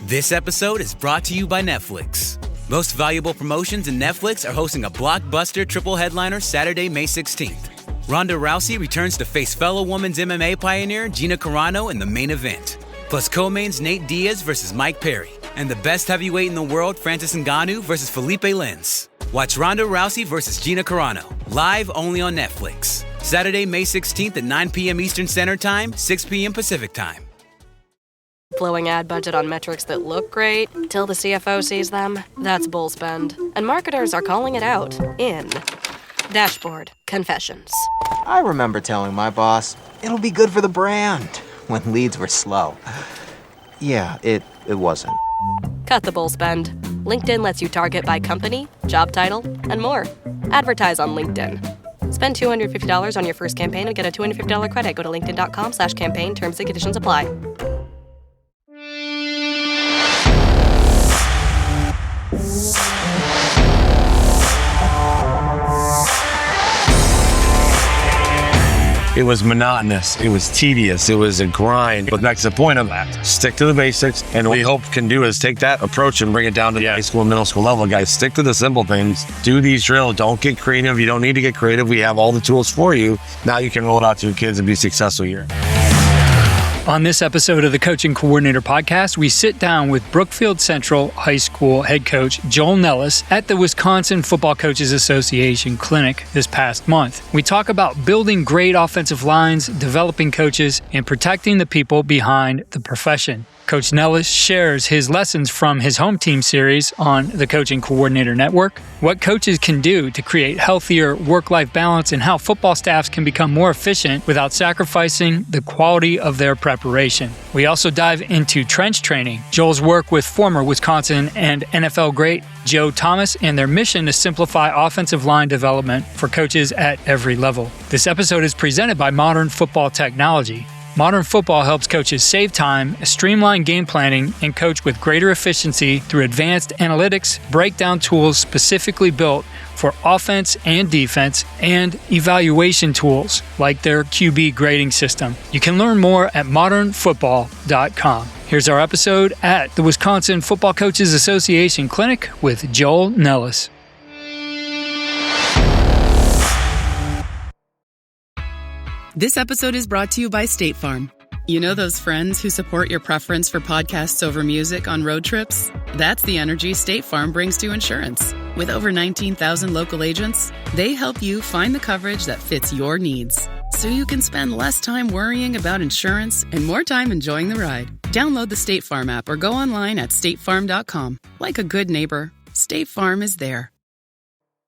This episode is brought to you by Netflix. Most Valuable Promotions and Netflix are hosting a blockbuster triple headliner Saturday, May 16th. Ronda Rousey returns to face fellow women's MMA pioneer Gina Carano in the main event. Plus co-mains Nate Diaz versus Mike Perry. And the best heavyweight in the world, Francis Ngannou versus Felipe Lins. Watch Ronda Rousey versus Gina Carano, live only on Netflix. Saturday, May 16th at 9 p.m. Eastern Standard Time, 6 p.m. Pacific Time. Blowing ad budget on metrics that look great till the CFO sees them? That's bull spend. And marketers are calling it out in Dashboard Confessions. I remember telling my boss, it'll be good for the brand, when leads were slow. Yeah, it wasn't. Cut the bull spend. LinkedIn lets you target by company, job title, and more. Advertise on LinkedIn. Spend $250 on your first campaign and get a $250 credit. Go to linkedin.com/campaign. Terms and conditions apply. It was monotonous. It was tedious. It was a grind. But that's the point of that. Stick to the basics. And what we hope can do is take that approach and bring it down to the high school and middle school level. Guys, stick to the simple things. Do these drills. Don't get creative. You don't need to get creative. We have all the tools for you. Now you can roll it out to your kids and be successful here. On this episode of the Coaching Coordinator Podcast, we sit down with Brookfield Central High School head coach Joel Nellis at the Wisconsin Football Coaches Association clinic this past month. We talk about building great offensive lines, developing coaches, and protecting the people behind the profession. Coach Nellis shares his lessons from his home team series on the Coaching Coordinator Network, what coaches can do to create healthier work-life balance, and how football staffs can become more efficient without sacrificing the quality of their preparation. We also dive into trench training, Joel's work with former Wisconsin and NFL great Joe Thomas, and their mission to simplify offensive line development for coaches at every level. This episode is presented by Modern Football Technology. Modern Football helps coaches save time, streamline game planning, and coach with greater efficiency through advanced analytics, breakdown tools specifically built for offense and defense, and evaluation tools like their QB grading system. You can learn more at modernfootball.com. Here's our episode at the Wisconsin Football Coaches Association Clinic with Joel Nellis. This episode is brought to you by State Farm. You know those friends who support your preference for podcasts over music on road trips? That's the energy State Farm brings to insurance. With over 19,000 local agents, they help you find the coverage that fits your needs, so you can spend less time worrying about insurance and more time enjoying the ride. Download the State Farm app or go online at statefarm.com. Like a good neighbor, State Farm is there.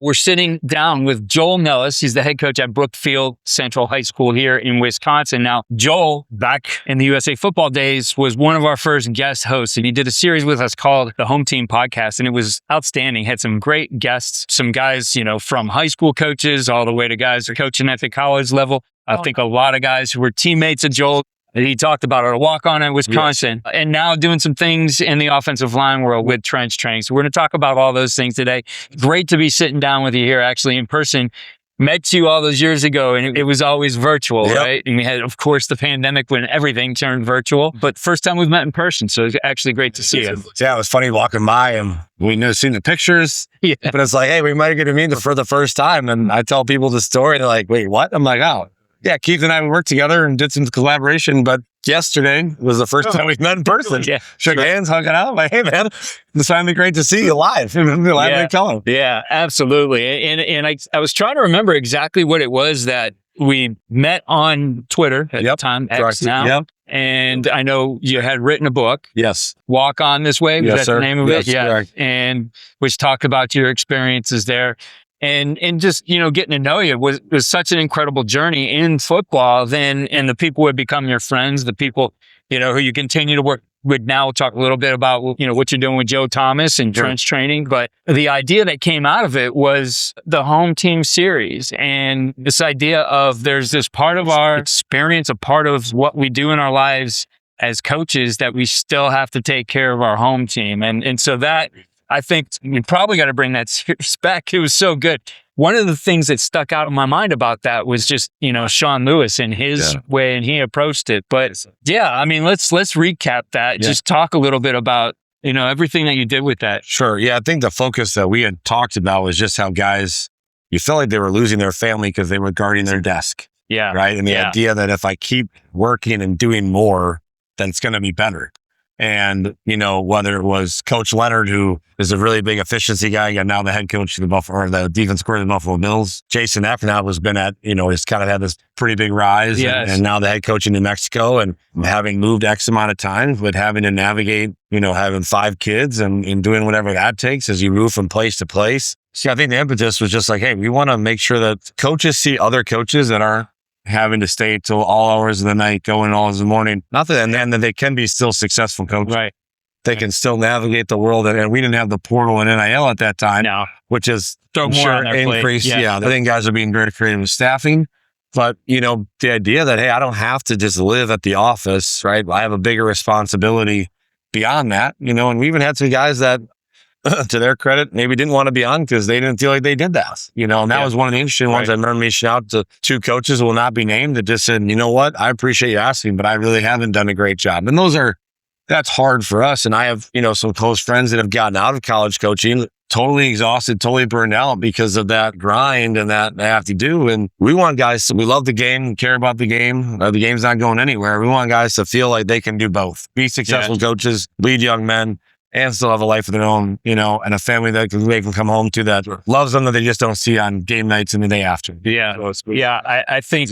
We're sitting down with Joel Nellis. He's the head coach at Brookfield Central High School here in Wisconsin. Now, Joel, back in the USA football days, was one of our first guest hosts, and he did a series with us called the Home Team Podcast, and it was outstanding. Had some great guests, some guys, from high school coaches all the way to guys who are coaching at the college level. I think a lot of guys who were teammates of Joel. He talked about a walk-on in Wisconsin, yes, and now doing some things in the offensive line world with trench training. So we're going to talk about all those things today. Great to be sitting down with you here, actually, in person. Met you all those years ago, and it was always virtual, yep, right? And we had, of course, the pandemic when everything turned virtual. But first time we've met in person, so it's actually great to see you. Yeah, it was funny walking by, and we knew seen the pictures, yeah, but it's like, hey, we might get to meet for the first time. And I tell people the story, they're like, wait, what? I'm like, oh. Yeah, Keith and I worked together and did some collaboration, but yesterday was the first time we've met in person. Yeah, shook hands, hung out. I'm like, hey, man, it's finally great to see you live. Yeah, absolutely. And I was trying to remember exactly what it was that we met on Twitter at the time, X now. Yep. And I know you had written a book. Yes. Walk On This Way. Was that the name of it? Yeah. Correct. And which talked about your experiences there. And just, getting to know you was such an incredible journey in football then, and the people who have become your friends, the people, who you continue to work with now. We'll talk a little bit about, what you're doing with Joe Thomas and trench training. But the idea that came out of it was the home team series, and this idea of there's this part of our experience, a part of what we do in our lives as coaches that we still have to take care of our home team. And so that, I think we probably got to bring that series back. It was so good. One of the things that stuck out in my mind about that was just, Sean Lewis and his way and he approached it. But let's recap that. Yeah. Just talk a little bit about everything that you did with that. Sure. Yeah. I think the focus that we had talked about was just how guys, you felt like they were losing their family because they were guarding their desk. Yeah. Right. And the idea that if I keep working and doing more, then it's going to be better. And, whether it was Coach Leonard, who is a really big efficiency guy, and now the head coach of the defense coordinator of the Buffalo Bills. Jason Effernow has been he's kind of had this pretty big rise. Yes. And now the head coach in New Mexico, and having moved X amount of times, but having to navigate, having 5 kids and doing whatever that takes as you move from place to place. So I think the impetus was just like, hey, we want to make sure that coaches see other coaches that aren't having to stay till all hours of the night, going all hours of the morning. Not that, and then that they can be still successful coaches. Right. They can still navigate the world. And we didn't have the portal and NIL at that time, which is increased. Yeah. I think guys are being very creative with staffing. But, the idea that, hey, I don't have to just live at the office, right? I have a bigger responsibility beyond that, and we even had some guys that, to their credit, maybe didn't want to be on because they didn't feel like they did that, and that was one of the interesting ones. I remember me shout out to 2 coaches who will not be named that just said, you know what, I appreciate you asking, but I really haven't done a great job. And that's hard for us. And I have, some close friends that have gotten out of college coaching, totally exhausted, totally burned out because of that grind and that they have to do. And we want guys, we love the game, care about the game. The game's not going anywhere. We want guys to feel like they can do both, be successful coaches, lead young men, and still have a life of their own, and a family that they can come home to that loves them that they just don't see on game nights and the day after. Yeah. I think,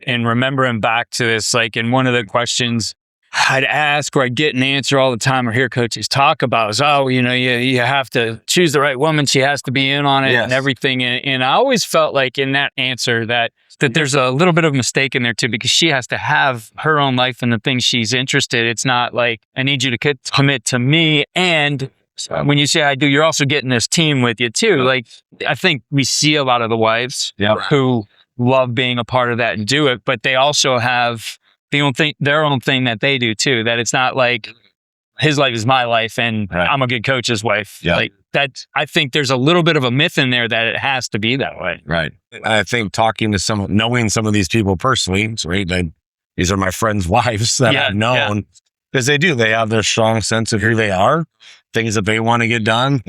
and remembering back to this, like in one of the questions I'd ask or I'd get an answer all the time or hear coaches talk about is, you have to choose the right woman. She has to be in on it and everything. And I always felt like in that answer that there's a little bit of a mistake in there too, because she has to have her own life and the things she's interested. It's not like, I need you to commit to me. And when you say I do, you're also getting this team with you too. Like, I think we see a lot of the wives who love being a part of that and do it, but they also have their own thing that they do too, that it's not like his life is my life and I'm a good coach's wife. Yeah. Like that, I think there's a little bit of a myth in there that it has to be that way. Right. I think talking to knowing some of these people personally, right? These are my friends' wives that I've known because they have their strong sense of who they are, things that they want to get done,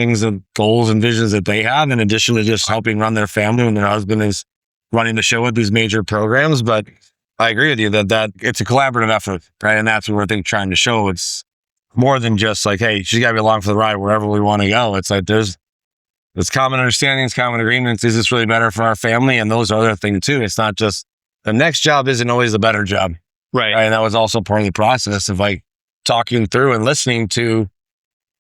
goals and visions that they have, in addition to just helping run their family when their husband is running the show with these major programs. But I agree with you that it's a collaborative effort, right? And that's what we're trying to show. It's more than just like, hey, she's got to be along for the ride wherever we want to go. It's like there's common understandings, common agreements. Is this really better for our family? And those are other things too. It's not just the next job isn't always the better job. Right. And that was also part of the process of like talking through and listening to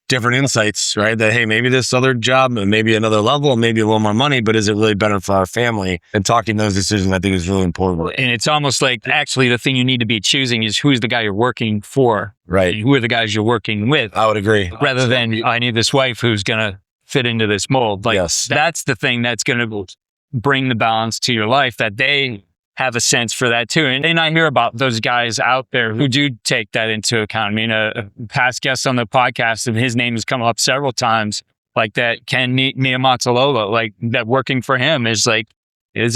different insights, right? That, hey, maybe this other job, maybe another level, maybe a little more money, but is it really better for our family? And talking those decisions, I think, is really important. And it's almost like actually the thing you need to be choosing is who's the guy you're working for. Right. Who are the guys you're working with? I would agree. Rather than, I need this wife who's going to fit into this mold. Like, that's the thing that's going to bring the balance to your life, that they have a sense for that too. And I hear about those guys out there who do take that into account. I mean, a past guest on the podcast, and his name has come up several times, like that Ken Niamatsalola, like that working for him is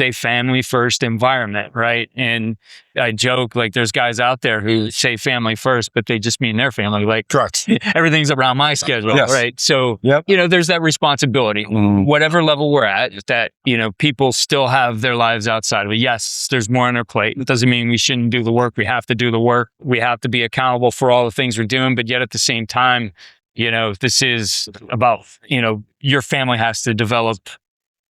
a family first environment, right? And I joke, like there's guys out there who say family first, but they just mean their family. Like, correct. Everything's around my schedule, right? So, there's that responsibility, whatever level we're at, that, people still have their lives outside of it. Yes, there's more on their plate. It doesn't mean we shouldn't do the work. We have to do the work. We have to be accountable for all the things we're doing. But yet at the same time, this is about, your family has to develop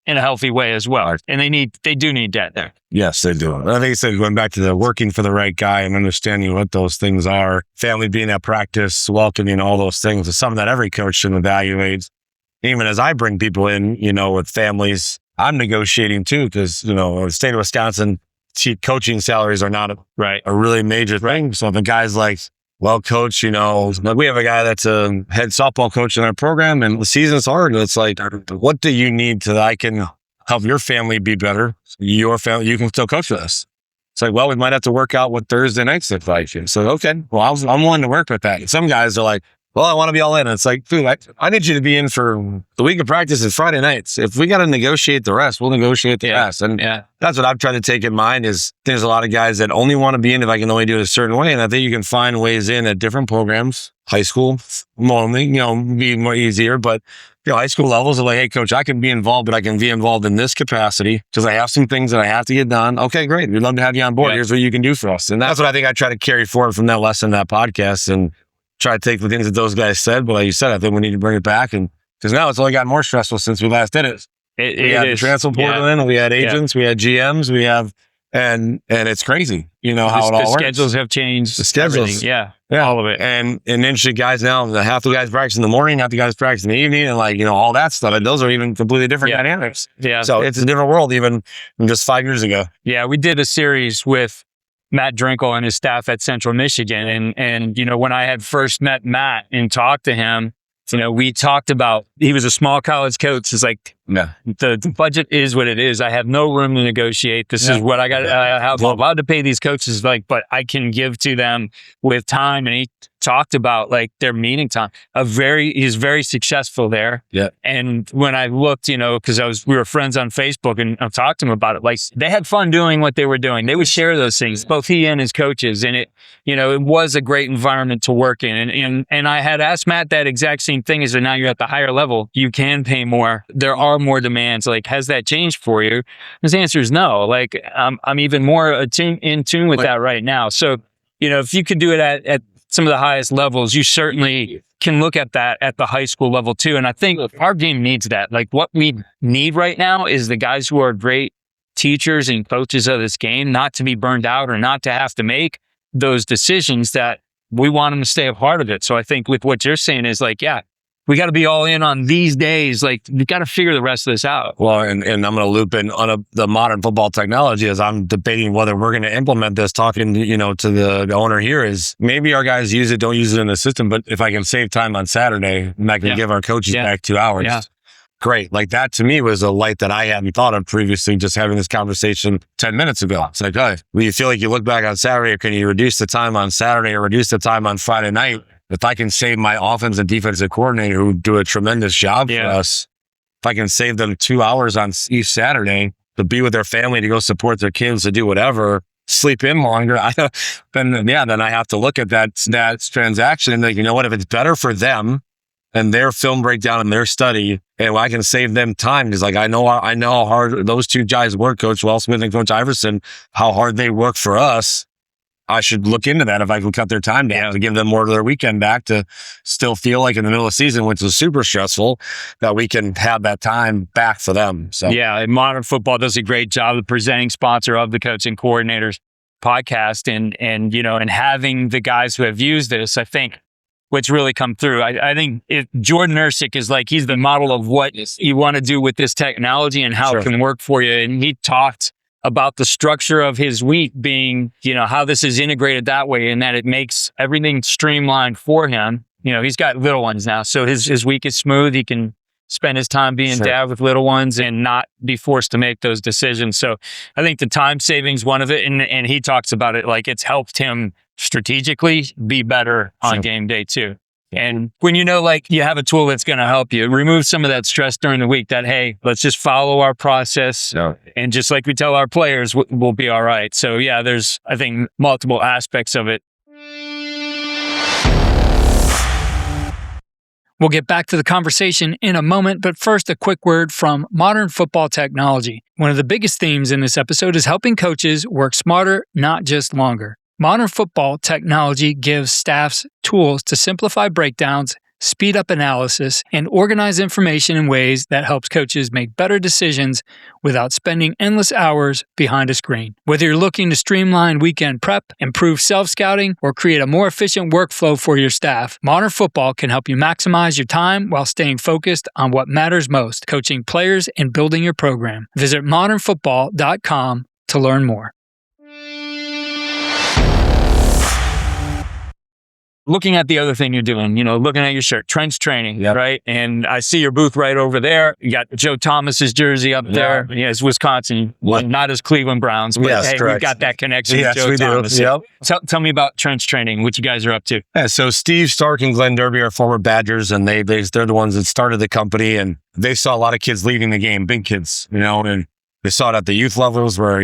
in a healthy way as well. And they do need that there. Yes, they do. I think you said going back to the working for the right guy and understanding what those things are, family being at practice, welcoming, all those things is something that every coach should evaluate. Even as I bring people in, with families, I'm negotiating too, because, the state of Wisconsin, coaching salaries are not a really major thing. So if a guy's like, well, coach, we have a guy that's a head softball coach in our program and the season's hard. And it's like, what do you need so that I can help your family be better? Your family, you can still coach with us. It's like, well, we might have to work out what Thursday nights look like. So, okay, well, I'm willing to work with that. And some guys are like, well, I want to be all in. And it's like, dude, I need you to be in for the week of practice and Friday nights. If we got to negotiate the rest, we'll negotiate the rest. And that's what I've tried to take in mind is there's a lot of guys that only want to be in if I can only do it a certain way. And I think you can find ways in at different programs, high school, normally, be more easier. But, high school levels are like, hey, coach, I can be involved, but I can be involved in this capacity because I have some things that I have to get done. Okay, great. We'd love to have you on board. Here's what you can do for us. And that's what I think I try to carry forward from that lesson, that podcast, and try to take the things that those guys said. But like you said, I think we need to bring it back. And because now it's only gotten more stressful since we last did it. We had the transfer portal in, we had agents, we had GMs, we have, and it's crazy, how it all works. The schedules have changed. The schedules. Everything. Yeah, all of it. And interesting guys now, half the guys practice in the morning, half the guys practice in the evening, and all that stuff. And those are even completely different dynamics. Yeah. So it's a different world even from just 5 years ago. Yeah, we did a series with Matt Drinkle and his staff at Central Michigan. And when I had first met Matt and talked to him, we talked about, he was a small college coach. It's like, the budget is what it is. I have no room to negotiate. This is what I got. I'm allowed to pay these coaches, but I can give to them with time. And he talked about their meeting time. He's very successful there. Yeah. And when I looked, because we were friends on Facebook, and I talked to him about it. They had fun doing what they were doing. They would share those things, both he and his coaches, and it was a great environment to work in. And I had asked Matt that exact same thing. Is that now you're at the higher level, you can pay more. There are more demands. Has that changed for you? His answer is no. I'm even more in tune with that right now. So, if you could do it at some of the highest levels, you certainly can look at that at the high school level too. And I think our game needs that. What we need right now is the guys who are great teachers and coaches of this game, not to be burned out or not to have to make those decisions that we want them to stay a part of it. So I think with what you're saying is we got to be all in on these days. We got to figure the rest of this out. Well, and I'm going to loop in on the modern football technology as I'm debating whether we're going to implement this. Talking, to the owner here is maybe our guys use it, don't use it in the system. But if I can save time on Saturday, and I can give our coaches back 2 hours. Yeah. Great. That to me was a light that I hadn't thought of previously, just having this conversation 10 minutes ago. It's like, oh, will you feel like you look back on Saturday, or can you reduce the time on Saturday or reduce the time on Friday night? If I can save my offense and defensive coordinator who do a tremendous job for us, if I can save them 2 hours on each Saturday to be with their family, to go support their kids, to do whatever, sleep in longer, then I have to look at that transaction and think, if it's better for them and their film breakdown and their study, and I can save them time because I know how hard those two guys work, Coach Wells Smith and Coach Iverson, how hard they work for us. I should look into that if I can cut their time down to give them more of their weekend back to still feel like in the middle of the season, which is super stressful, that we can have that time back for them. So yeah, Modern Football does a great job of presenting sponsor of the Coaching Coordinators podcast and having the guys who have used this. I think what's really come through. I think Jordan Ersick is he's the model of what you want to do with this technology and how it can work for you. And he talked about the structure of his week being, how this is integrated that way and that it makes everything streamlined for him. He's got little ones now, so his week is smooth. He can spend his time being dad with little ones and not be forced to make those decisions. So I think the time savings, one of it, and he talks about it it's helped him strategically be better on game day too. And when you have a tool that's going to help you, remove some of that stress during the week that, hey, let's just follow our process. And just like we tell our players, we'll be all right. So yeah, there's, I think, multiple aspects of it. We'll get back to the conversation in a moment, but first a quick word from Modern Football Technology. One of the biggest themes in this episode is helping coaches work smarter, not just longer. Modern Football Technology gives staffs tools to simplify breakdowns, speed up analysis, and organize information in ways that helps coaches make better decisions without spending endless hours behind a screen. Whether you're looking to streamline weekend prep, improve self-scouting, or create a more efficient workflow for your staff, Modern Football can help you maximize your time while staying focused on what matters most, coaching players and building your program. Visit modernfootball.com to learn more. looking at the other thing you're doing, looking at your shirt, trench training, right? And I see your booth right over there. You got Joe Thomas's jersey up there. Yeah, it's Wisconsin, not as Cleveland Browns, but hey, we've got that connection with Joe Thomas. Yep. Tell me about trench training, what you guys are up to. Yeah, so Steve Stark and Glenn Derby are former Badgers, and they're the ones that started the company, and they saw a lot of kids leaving the game, big kids, and they saw it at the youth levels where,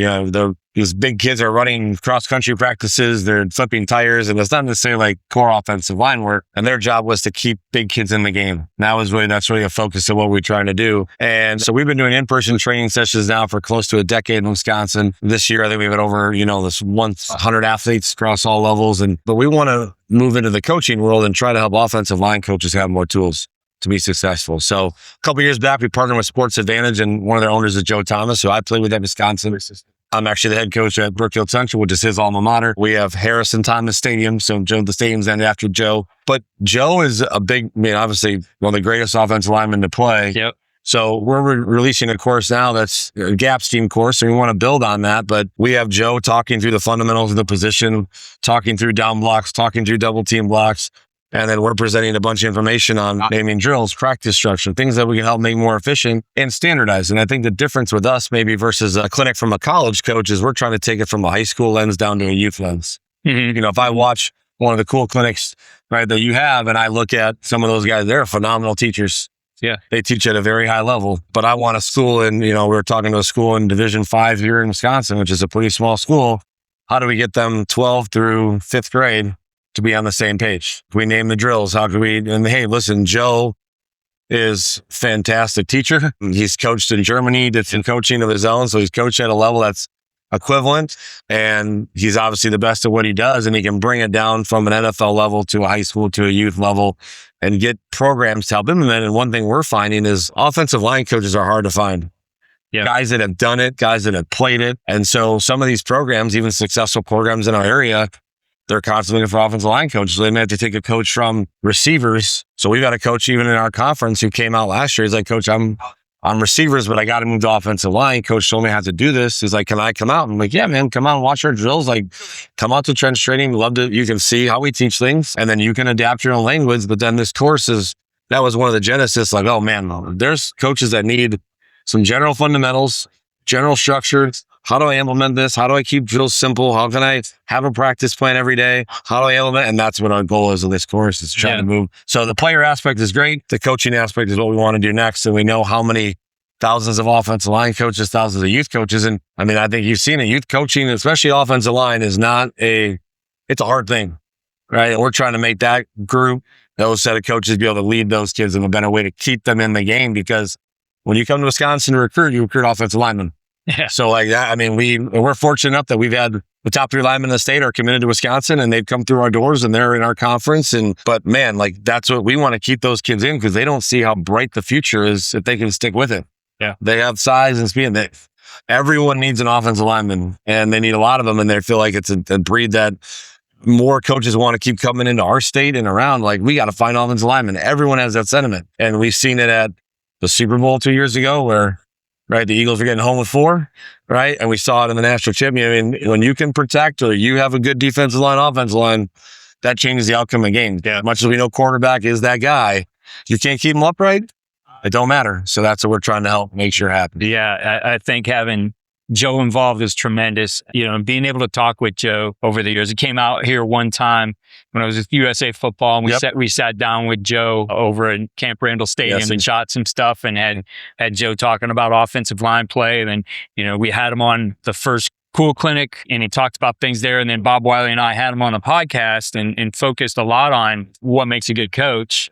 these big kids are running cross-country practices, they're flipping tires, and it's not necessarily like core offensive line work. And their job was to keep big kids in the game. That's really a focus of what we're trying to do. And so we've been doing in-person training sessions now for close to a decade in Wisconsin. This year, I think we've had over, this 100 athletes across all levels. But we want to move into the coaching world and try to help offensive line coaches have more tools to be successful. So a couple of years back, we partnered with Sports Advantage, and one of their owners is Joe Thomas, who I played with at Wisconsin. I'm actually the head coach at Brookfield Central, which is his alma mater. We have Harrison Thomas Stadium, so the stadium's named after Joe. But Joe is obviously one of the greatest offensive linemen to play. Yep. So we're releasing a course now that's a GAP team course, and we want to build on that. But we have Joe talking through the fundamentals of the position, talking through down blocks, talking through double team blocks. And then we're presenting a bunch of information on naming drills, practice structure, things that we can help make more efficient and standardize. And I think the difference with us maybe versus a clinic from a college coach is we're trying to take it from a high school lens down to a youth lens. Mm-hmm. If I watch one of the cool clinics, right, that you have, and I look at some of those guys, they're phenomenal teachers. Yeah. They teach at a very high level. But I want a school in, we're talking to a school in Division 5 here in Wisconsin, which is a pretty small school. How do we get them 12 through 5th grade to be on the same page? We name the drills. How can we? And hey, listen, Joe is a fantastic teacher. He's coached in Germany, did some coaching of his own. So he's coached at a level that's equivalent. And he's obviously the best at what he does. And he can bring it down from an NFL level to a high school to a youth level and get programs to help implement. And one thing we're finding is offensive line coaches are hard to find. Yeah. Guys that have done it, guys that have played it. And so some of these programs, even successful programs in our area, they're constantly looking for offensive line coaches. So they may have to take a coach from receivers. So we've got a coach even in our conference who came out last year. He's like, Coach, I'm receivers, but I got to move to offensive line. Coach told me how to do this. He's like, can I come out? I'm like, yeah, man, come out and watch our drills. Like, come out to trench training. You can see how we teach things, and then you can adapt your own language. But then this course that was one of the genesis. Like, oh man, there's coaches that need some general fundamentals, general structure. How do I implement this? How do I keep drills simple? How can I have a practice plan every day? How do I implement? And that's what our goal is of this course, is trying to move. So the player aspect is great. The coaching aspect is what we want to do next. And we know how many thousands of offensive line coaches, thousands of youth coaches. And I mean, I think you've seen it. Youth coaching, especially offensive line, is it's a hard thing, right? And we're trying to make that group, those set of coaches, be able to lead those kids in a better way to keep them in the game. Because when you come to Wisconsin to recruit, you recruit offensive linemen. Yeah. So like that, I mean, we're fortunate enough that we've had the top 3 linemen in the state are committed to Wisconsin, and they've come through our doors and they're in our conference. But man, like that's what we want to keep those kids in, because they don't see how bright the future is if they can stick with it. Yeah. They have size and speed. Everyone needs an offensive lineman, and they need a lot of them. And they feel like it's a breed that more coaches want to keep coming into our state and around. Like, we got to find offensive linemen. Everyone has that sentiment. And we've seen it at the Super Bowl 2 years ago where, right, the Eagles were getting home with 4, right? And we saw it in the national championship. I mean, when you can protect or you have a good defensive line, offensive line, that changes the outcome of games. Yeah. Much as we know quarterback is that guy, you can't keep him upright, it don't matter. So that's what we're trying to help make sure happens. Yeah, I think having Joe involved is tremendous. Being able to talk with Joe over the years. He came out here one time when I was with USA Football, and we sat down with Joe over at Camp Randall Stadium and shot some stuff, and had Joe talking about offensive line play. And then, we had him on the first Cool Clinic, and he talked about things there. And then Bob Wiley and I had him on the podcast and focused a lot on what makes a good coach.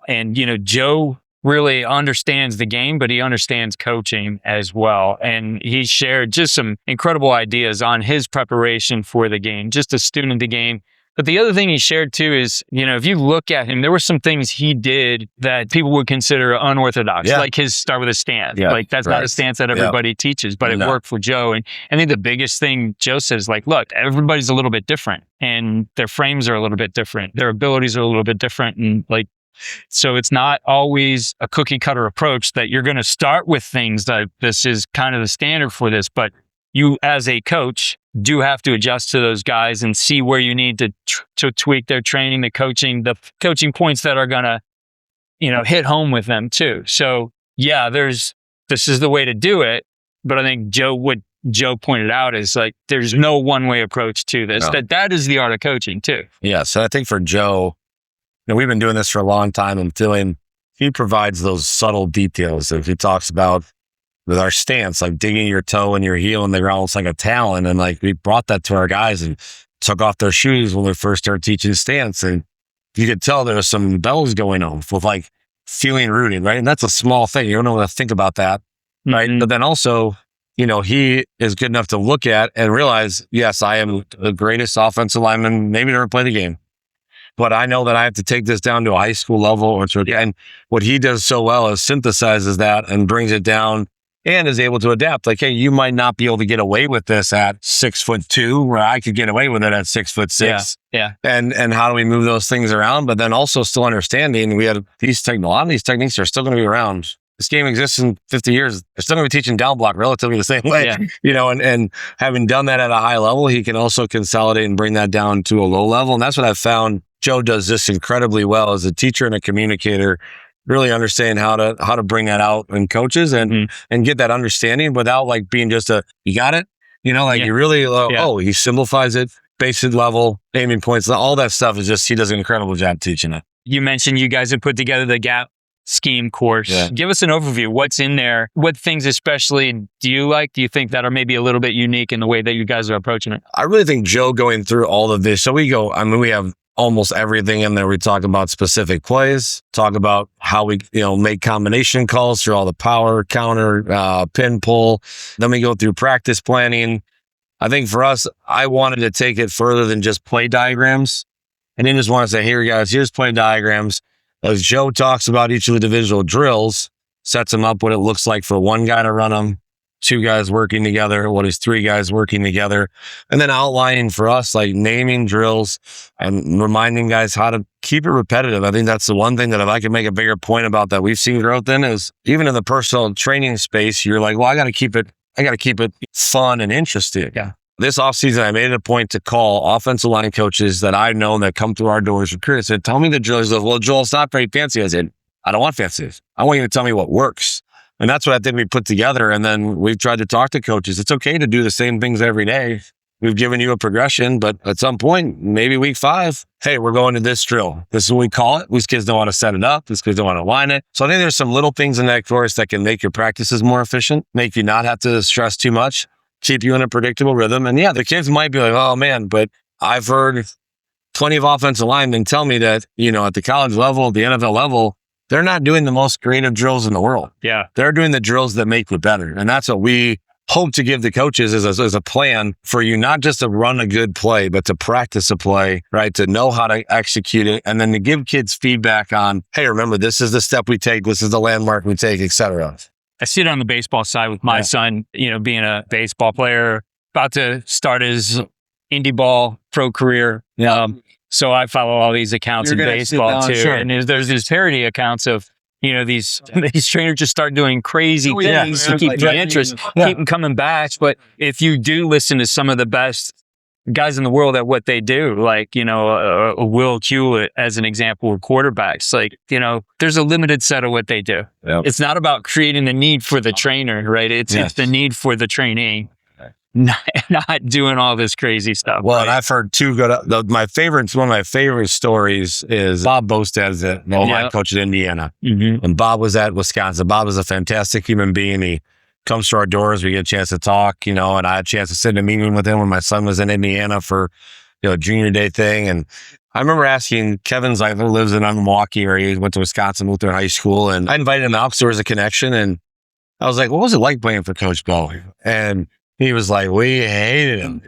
And, Joe really understands the game, but he understands coaching as well. And he shared just some incredible ideas on his preparation for the game, just a student of the game. But the other thing he shared too is, if you look at him, there were some things he did that people would consider unorthodox, like his start with a stance. Yeah, like that's not a stance that everybody teaches, but it worked for Joe. And I think the biggest thing Joe says, like, look, everybody's a little bit different, and their frames are a little bit different. Their abilities are a little bit different. And so it's not always a cookie cutter approach that you're going to start with things that this is kind of the standard for this, but you as a coach do have to adjust to those guys and see where you need to tweak their training, the coaching points that are going to, hit home with them too. So yeah, this is the way to do it. But I think what Joe pointed out is like, there's no one way approach to this. No. That is the art of coaching too. Yeah. So I think for Joe, we've been doing this for a long time, and he provides those subtle details. If he talks about with our stance, like digging your toe and your heel in the ground, it's like a talon. And like we brought that to our guys and took off their shoes when we first started teaching stance. And you could tell there was some bells going on with like feeling rooted, right? And that's a small thing. You don't know how to think about that, right? Mm-hmm. But then also, he is good enough to look at and realize, yes, I am the greatest offensive lineman maybe to ever play the game. But I know that I have to take this down to a high school level. And what he does so well is synthesizes that and brings it down and is able to adapt. Like, hey, you might not be able to get away with this at 6'2", where I could get away with it at 6'6". Yeah. And how do we move those things around? But then also still understanding a lot of these techniques are still going to be around. This game exists in 50 years. They're still going to be teaching down block relatively the same way, and having done that at a high level, he can also consolidate and bring that down to a low level. And that's what I've found. Joe does this incredibly well as a teacher and a communicator, really understanding how to bring that out in coaches and get that understanding without like being just you got it, you really, he simplifies it, basic level, aiming points, all that stuff is just, he does an incredible job teaching it. You mentioned you guys have put together the GAP scheme course. Yeah. Give us an overview. What's in there? What things especially do you think that are maybe a little bit unique in the way that you guys are approaching it? I really think Joe going through all of this. So we have almost everything in there. We talk about specific plays, talk about how we, make combination calls through all the power, counter, pin, pull. Then we go through practice planning. I think for us, I wanted to take it further than just play diagrams. And then just want to say, here guys, here's play diagrams. As Joe talks about each of the individual drills, sets them up what it looks like for one guy to run them, two guys working together, what is three guys working together, and then outlining for us, like naming drills and reminding guys how to keep it repetitive. I think that's the one thing that if I could make a bigger point about that we've seen growth in is even in the personal training space, you're like, well, I got to keep it fun and interesting. Yeah. This offseason, I made it a point to call offensive line coaches that I've known that come through our doors for careers. I said, tell me the drills. Well, Joel, it's not very fancy. I said, I don't want fancy. I want you to tell me what works. And that's what I think we put together. And then we've tried to talk to coaches. It's okay to do the same things every day. We've given you a progression, but at some point, maybe week 5, hey, we're going to this drill. This is what we call it. These kids don't want to set it up. These kids don't want to line it. So I think there's some little things in that course that can make your practices more efficient, make you not have to stress too much, keep you in a predictable rhythm. And yeah, the kids might be like, oh man, but I've heard plenty of offensive linemen tell me that, at the college level, the NFL level, they're not doing the most creative drills in the world. Yeah. They're doing the drills that make you better. And that's what we hope to give the coaches as a plan for you, not just to run a good play, but to practice a play, right? To know how to execute it. And then to give kids feedback on, hey, remember, this is the step we take. This is the landmark we take, et cetera. I see it on the baseball side with my son, being a baseball player, about to start his indie ball pro career. So I follow all these accounts in baseball too. Sure. And there's these parody accounts of, these trainers just start doing crazy things to keep the interest, keep them coming back. But if you do listen to some of the best guys in the world at what they do, like, a Will Hewlett as an example of quarterbacks, like, there's a limited set of what they do. Yep. It's not about creating the need for the trainer, right? It's the need for the trainee. Not doing all this crazy stuff. Well, and I've heard two good. One of my favorite stories is Bob Bostad, the line coach at Indiana. Mm-hmm. And Bob was at Wisconsin. Bob is a fantastic human being. He comes to our doors. We get a chance to talk, and I had a chance to sit in a meeting with him when my son was in Indiana for, a junior day thing. And I remember asking Kevin Zeitler, lives in Milwaukee area. He went to Wisconsin, moved to high school, and I invited him out because there was a connection. And I was like, what was it like playing for Coach Bo? And he was like, we hated him.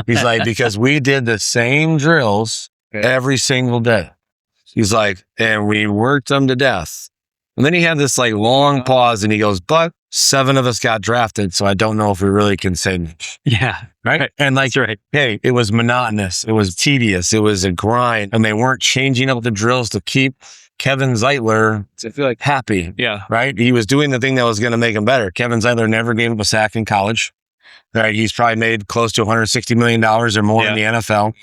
He's like, because we did the same drills every single day. He's like, and we worked them to death. And then he had this long pause and he goes, but 7 of us got drafted. So I don't know if we really can say. Yeah. Right. And hey, it was monotonous. It was tedious. It was a grind. And they weren't changing up the drills to keep Kevin Zeitler, I feel like, happy. Yeah. Right. He was doing the thing that was going to make him better. Kevin Zeitler never gave up a sack in college. Right? He's probably made close to $160 million or more in the NFL.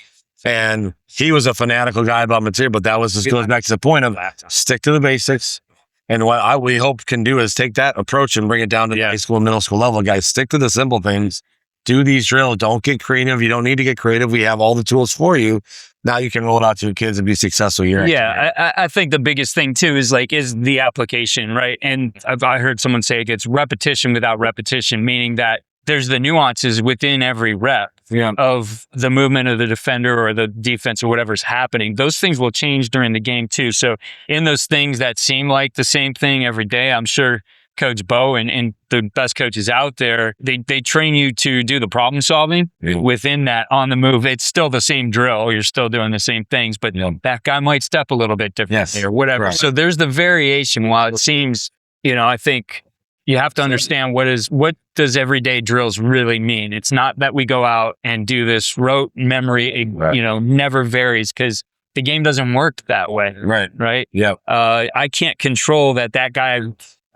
And he was a fanatical guy about material, but that was just goes back to the point of stick to the basics. And what we hope can do is take that approach and bring it down to the high school and middle school level. Guys, stick to the simple things. Do these drills. Don't get creative. You don't need to get creative. We have all the tools for you. Now you can roll it out to your kids and be successful year after year. I think the biggest thing too is the application, right? And I heard someone say it gets repetition without repetition, meaning that there's the nuances within every rep of the movement of the defender or the defense or whatever's happening. Those things will change during the game too. So in those things that seem like the same thing every day, I'm sure Coach Bo and the best coaches out there, they train you to do the problem solving within that on the move. It's still the same drill. You're still doing the same things, but that guy might step a little bit differently or whatever. Right. So there's the variation. While it seems, I think you have to understand what does everyday drills really mean. It's not that we go out and do this rote memory, never varies, because the game doesn't work that way. Right. Yeah. I can't control that guy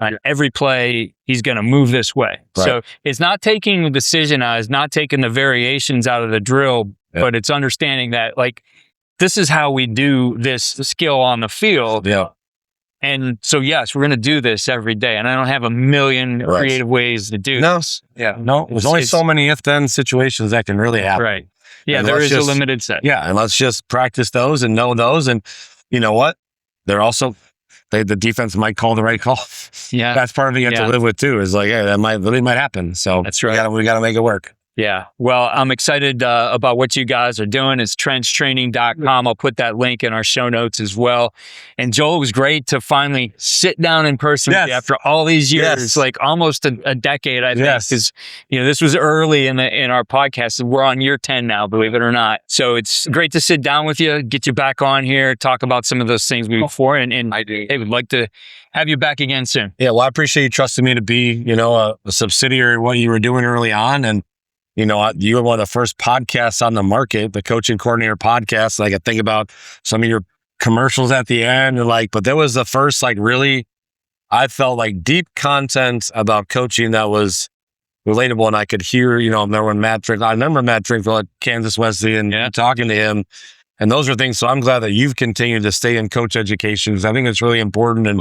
on every play, he's going to move this way. Right. So it's not taking the decision out, it's not taking the variations out of the drill, but it's understanding that this is how we do this skill on the field. Yeah. And so, yes, we're going to do this every day. And I don't have a million creative ways to do this. Yeah. No, there's only so many if-then situations that can really happen. Right. Yeah, and there is a limited set. Yeah, and let's just practice those and know those. And you know what? They're also, the defense might call the right call. Yeah. That's part of it you have to live with too, is hey, that really might happen. So that's right. We got to make it work. Yeah. Well, I'm excited about what you guys are doing. It's trendstraining.com. I'll put that link in our show notes as well. And Joel, it was great to finally sit down in person with you after all these years, almost a decade, I think, because this was early in our podcast. We're on year 10 now, believe it or not. So it's great to sit down with you, get you back on here, talk about some of those things before. And I would like to have you back again soon. Yeah. Well, I appreciate you trusting me to be, a subsidiary of what you were doing early on. And you were one of the first podcasts on the market, the Coaching Coordinator podcast. I think about some of your commercials at the end, but there was the first, really, I felt deep content about coaching that was relatable, and I could hear, I remember Matt Drinkville at Kansas Wesleyan talking to him, and those are things. So I'm glad that you've continued to stay in coach education, because I think it's really important, and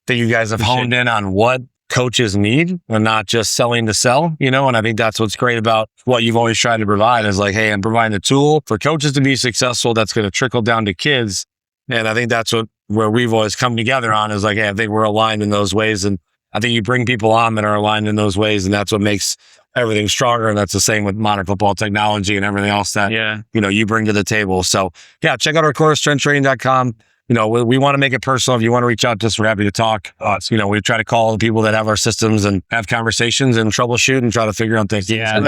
that you guys have honed in on what coaches need and not just selling to sell, and I think that's what's great about what you've always tried to provide is hey, I'm providing a tool for coaches to be successful that's going to trickle down to kids. And I think that's where we've always come together on is hey, I think we're aligned in those ways. And I think you bring people on that are aligned in those ways, and that's what makes everything stronger. And that's the same with modern football technology and everything else that, you bring to the table. So check out our course, trendtraining.com. We want to make it personal. If you want to reach out to us, we're happy to talk. We try to call the people that have our systems and have conversations and troubleshoot and try to figure out things. Yeah,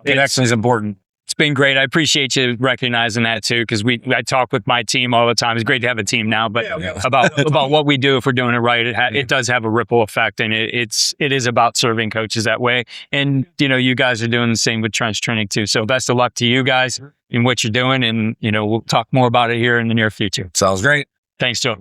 connection is important. It's been great. I appreciate you recognizing that too, because I talk with my team all the time. It's great to have a team now, but about what we do if we're doing it right, it does have a ripple effect, and it is about serving coaches that way. And you guys are doing the same with Trench Training too. So best of luck to you guys in what you're doing, and we'll talk more about it here in the near future. Sounds great. Thanks, Joe.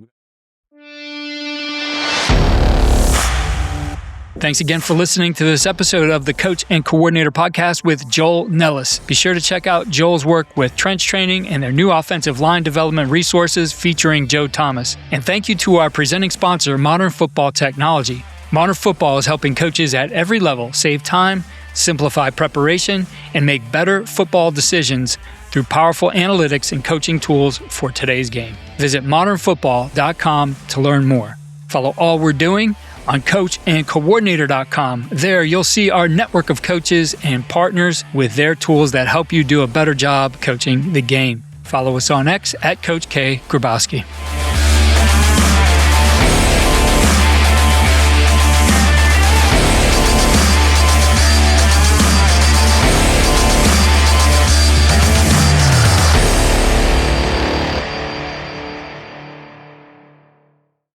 Thanks again for listening to this episode of the Coach and Coordinator Podcast with Joel Nellis. Be sure to check out Joel's work with Trench Training and their new offensive line development resources featuring Joe Thomas. And thank you to our presenting sponsor, Modern Football Technology. Modern Football is helping coaches at every level save time, simplify preparation, and make better football decisions through powerful analytics and coaching tools for today's game. Visit modernfootball.com to learn more. Follow all we're doing on coachandcoordinator.com. There you'll see our network of coaches and partners with their tools that help you do a better job coaching the game. Follow us on X at Coach K. Grabowski.